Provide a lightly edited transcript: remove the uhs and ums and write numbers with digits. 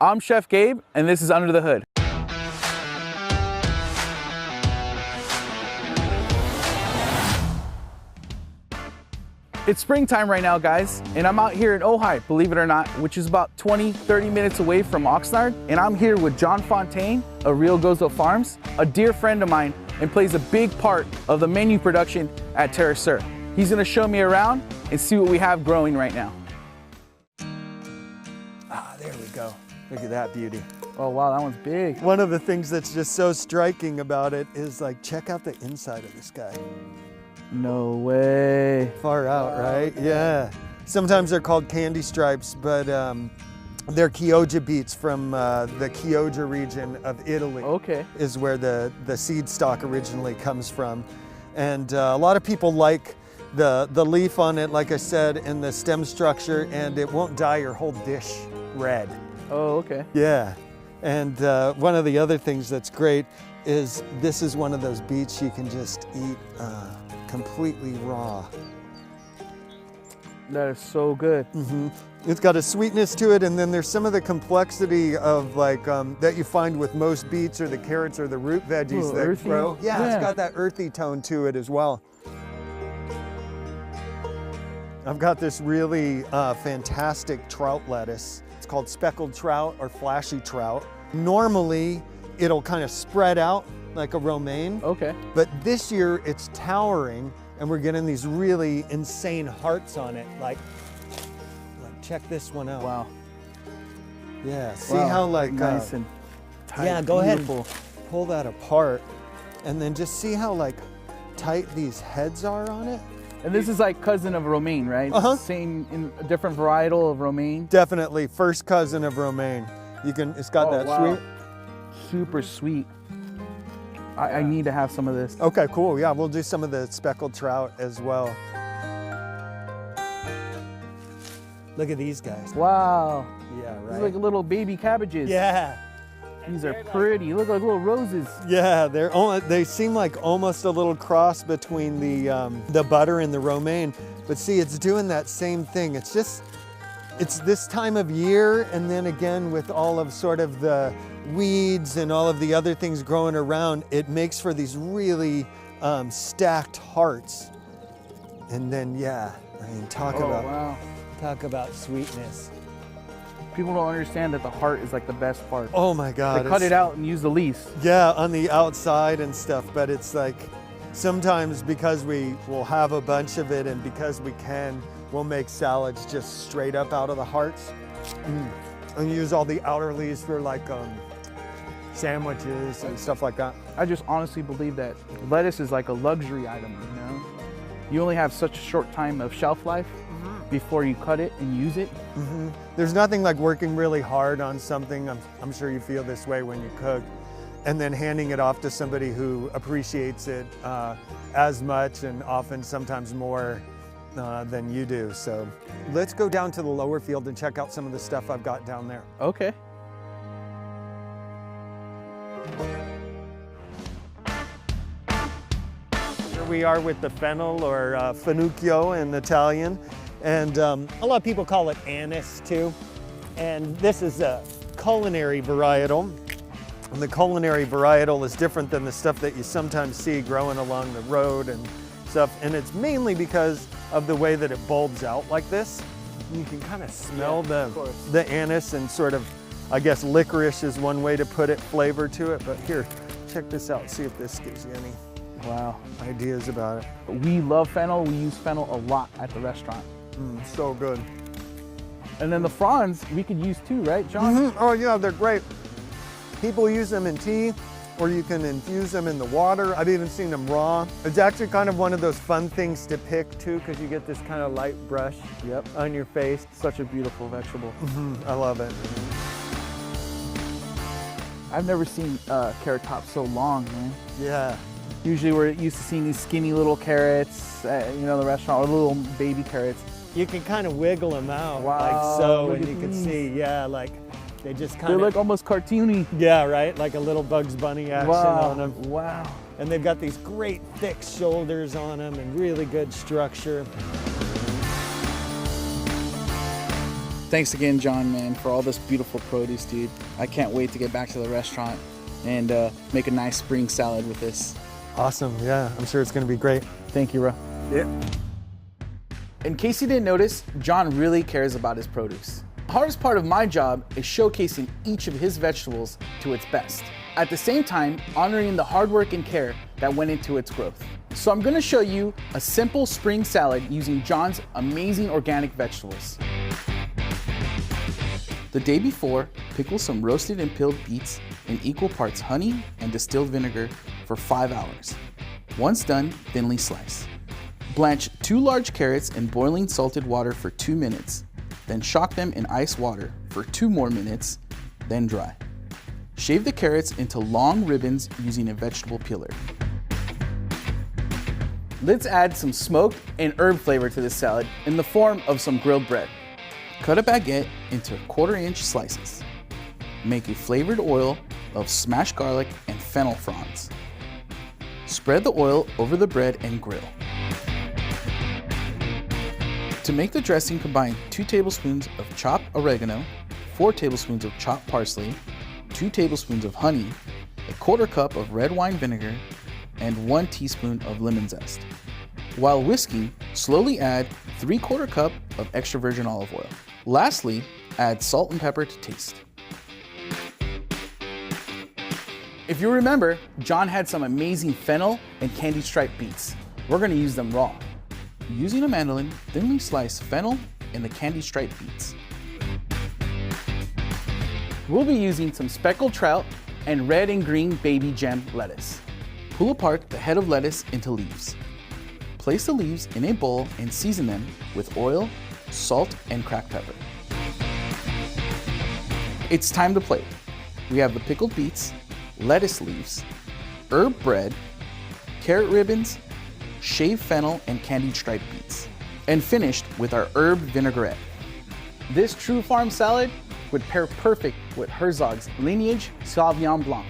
I'm Chef Gabe, and this is Under the Hood. It's springtime right now, guys, and I'm out here in Ojai, believe it or not, which is about 20-30 minutes away from Oxnard. And I'm here with John Fonteyn of Real Gozo Farms, a dear friend of mine, and plays a big part of the menu production at Tierra Sur. He's gonna show me around and see what we have growing right now. Ah, there we go. Look at that beauty. Oh wow, that one's big. One of the things that's just so striking about it is like, check out the inside of this guy. No way. Far out, right? Yeah. Sometimes they're called candy stripes, but they're Chioggia beets from the Chioggia region of Italy. Okay. Is where the seed stock originally comes from. And a lot of people like the leaf on it, like I said, and the stem structure, and it won't dye your whole dish red. Oh, okay. Yeah. And one of the other things that's great is this is one of those beets you can just eat completely raw. That is so good. Mm-hmm. It's got a sweetness to it, and then there's some of the complexity of like that you find with most beets or the carrots or the root veggies that earthy. grow. Yeah, Yeah, it's got that earthy tone to it as well. I've got this really fantastic trout lettuce. It's called speckled trout or flashy trout. Normally, it'll kind of spread out like a romaine. Okay. But this year it's towering, and we're getting these really insane hearts on it. Like check this one out. Wow. Yeah, see Wow. how like nice and tight. yeah, go Beautiful. ahead, pull that apart, and then just see how like tight these heads are on it. And this is like cousin of romaine, right? Uh-huh. Same, in a different varietal of romaine. Definitely first cousin of romaine. You can, it's got that wow. sweet. Super sweet. I need to have some of this. Okay, cool. Yeah, we'll do some of the speckled trout as well. Look at these guys. Wow. Yeah, These right. are like little baby cabbages. Yeah. These are pretty. Look like little roses. Yeah, they seem like almost a little cross between the butter and the romaine. But see, it's doing that same thing. It's this time of year, and then again with all of sort of the weeds and all of the other things growing around, it makes for these really stacked hearts. And then, yeah, I mean, talk about sweetness. People don't understand that the heart is like the best part. Oh my God. They cut it out and use the leaves. Yeah, on the outside and stuff, but it's like sometimes because we will have a bunch of it and because we can, we'll make salads just straight up out of the hearts and use all the outer leaves for like sandwiches and stuff like that. I just honestly believe that lettuce is like a luxury item, you know? You only have such a short time of shelf life before you cut it and use it. There's nothing like working really hard on something. I'm sure you feel this way when you cook, and then handing it off to somebody who appreciates it as much and often sometimes more than you do. So let's go down to the lower field and check out some of the stuff I've got down there. Okay. Here we are with the fennel, or Fenuccio in Italian. And a lot of people call it anise too. And this is a culinary varietal. And the culinary varietal is different than the stuff that you sometimes see growing along the road and stuff. And it's mainly because of the way that it bulbs out like this. You can kind of smell the anise and sort of, I guess licorice is one way to put it, flavor to it. But here, check this out, see if this gives you any ideas about it. We love fennel. We use fennel a lot at the restaurant. So good. And then the fronds we could use too, right, John? Oh yeah, they're great. People use them in tea, or you can infuse them in the water. I've even seen them raw. It's actually kind of one of those fun things to pick too, because you get this kind of light brush on your face. Such a beautiful vegetable. I love it. I've never seen carrot tops so long, man. Yeah. Usually we're used to seeing these skinny little carrots, you know, the restaurant, or little baby carrots. You can kind of wiggle them out Wow, like so, look and at you can these. see, yeah, like they just kind They're of like almost cartoony. yeah, right, like a little Bugs Bunny action on them. Wow. And they've got these great thick shoulders on them and really good structure. Thanks again, John, man, for all this beautiful produce, dude. I can't wait to get back to the restaurant and make a nice spring salad with this. Awesome, yeah, I'm sure it's gonna be great. Thank you, bro. Yeah. In case you didn't notice, John really cares about his produce. The hardest part of my job is showcasing each of his vegetables to its best. At the same time, honoring the hard work and care that went into its growth. So I'm gonna show you a simple spring salad using John's amazing organic vegetables. The day before, pickle some roasted and peeled beets in equal parts honey and distilled vinegar for 5 hours. Once done, thinly slice. Blanch 2 large carrots in boiling salted water for 2 minutes, then shock them in ice water for 2 more minutes, then dry. Shave the carrots into long ribbons using a vegetable peeler. Let's add some smoked and herb flavor to this salad in the form of some grilled bread. Cut a baguette into 1/4-inch slices. Make a flavored oil of smashed garlic and fennel fronds. Spread the oil over the bread and grill. To make the dressing, combine 2 tablespoons of chopped oregano, 4 tablespoons of chopped parsley, 2 tablespoons of honey, a 1/4 cup of red wine vinegar, and 1 teaspoon of lemon zest. While whisking, slowly add 3/4 cup of extra virgin olive oil. Lastly, add salt and pepper to taste. If you remember, John had some amazing fennel and candy striped beets. We're gonna use them raw. Using a mandolin, thinly slice fennel and the candy striped beets. We'll be using some speckled trout and red and green baby gem lettuce. Pull apart the head of lettuce into leaves. Place the leaves in a bowl and season them with oil, salt, and cracked pepper. It's time to plate. We have the pickled beets, lettuce leaves, herb bread, carrot ribbons, shaved fennel, and candied striped beets, and finished with our herb vinaigrette. This true farm salad would pair perfect with Herzog's Lineage Sauvignon Blanc.